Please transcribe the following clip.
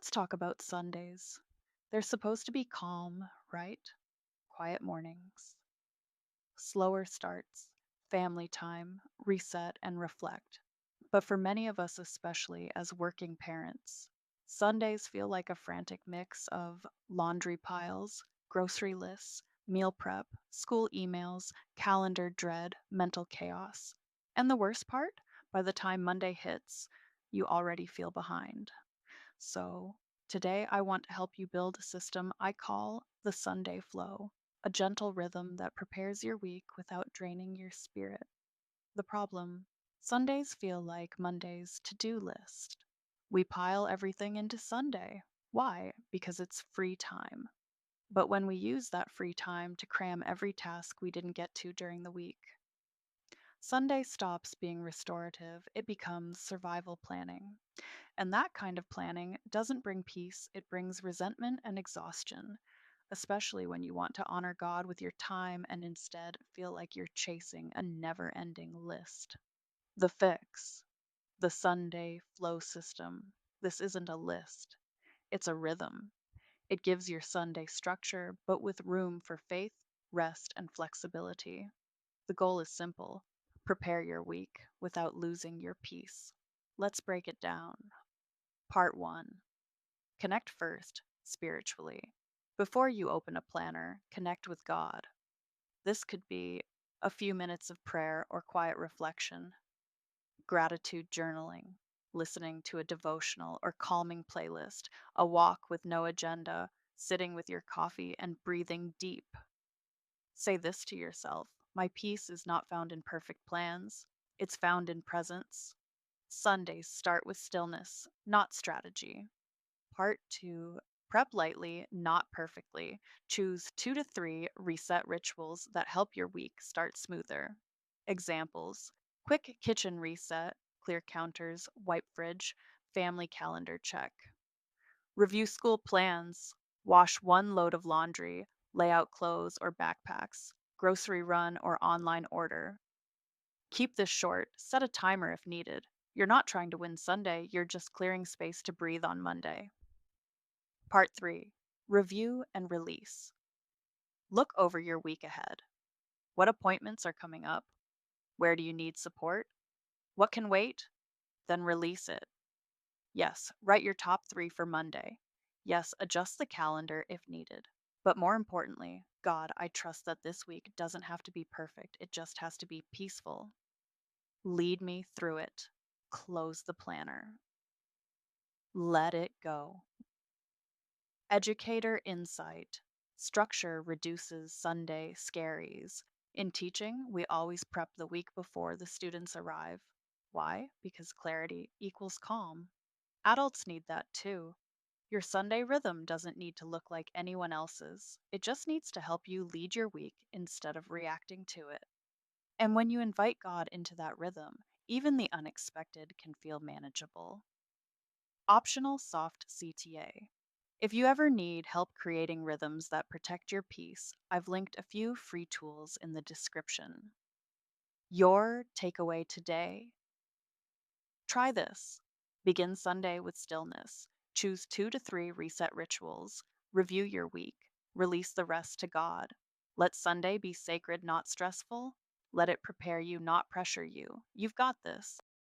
Let's talk about Sundays. They're supposed to be calm, right? Quiet mornings, slower starts, family time, reset, and reflect. But for many of us, especially as working parents, Sundays feel like a frantic mix of laundry piles, grocery lists, meal prep, school emails, calendar dread, mental chaos. And the worst part, by the time Monday hits, you already feel behind. So, today I want to help you build a system I call the Sunday flow, a gentle rhythm that prepares your week without draining your spirit. The problem: Sundays feel like Monday's to do list. We pile everything into Sunday. Why? Because it's free time. But when we use that free time to cram every task we didn't get to during the week, Sunday stops being restorative, it becomes survival planning. And that kind of planning doesn't bring peace, it brings resentment and exhaustion, especially when you want to honor God with your time and instead feel like you're chasing a never ending list. The fix, the Sunday flow system. This isn't a list, it's a rhythm. It gives your Sunday structure, but with room for faith, rest, and flexibility. The goal is simple: prepare your week without losing your peace. Let's break it down. Part 1: Connect first, spiritually. Before you open a planner, connect with God. This could be a few minutes of prayer or quiet reflection, gratitude journaling, listening to a devotional or calming playlist, a walk with no agenda, sitting with your coffee and breathing deep. Say this to yourself: My peace is not found in perfect plans, it's found in presence. Sundays start with stillness, not strategy. Part 2: Prep lightly, not perfectly. Choose 2 to 3 reset rituals that help your week start smoother. Examples: quick kitchen reset, clear counters, wipe fridge, family calendar check. Review school plans, wash one load of laundry, lay out clothes or backpacks, grocery run or online order. Keep this short, set a timer if needed. You're not trying to win Sunday, you're just clearing space to breathe on Monday. Part 3: Review and release. Look over your week ahead. What appointments are coming up? Where do you need support? What can wait? Then release it. Yes, write your top 3 for Monday. Yes, adjust the calendar if needed. But more importantly, God, I trust that this week doesn't have to be perfect, it just has to be peaceful. Lead me through it. Close the planner. Let it go. Educator insight. Structure reduces Sunday scaries. In teaching, we always prep the week before the students arrive. Why? Because clarity equals calm. Adults need that too. Your Sunday rhythm doesn't need to look like anyone else's. It just needs to help you lead your week instead of reacting to it. And when you invite God into that rhythm, even the unexpected can feel manageable. Optional soft CTA. If you ever need help creating rhythms that protect your peace, I've linked a few free tools in the description. Your takeaway today: try this. Begin Sunday with stillness. Choose 2 to 3 reset rituals. Review your week. Release the rest to God. Let Sunday be sacred, not stressful. Let it prepare you, not pressure you. You've got this.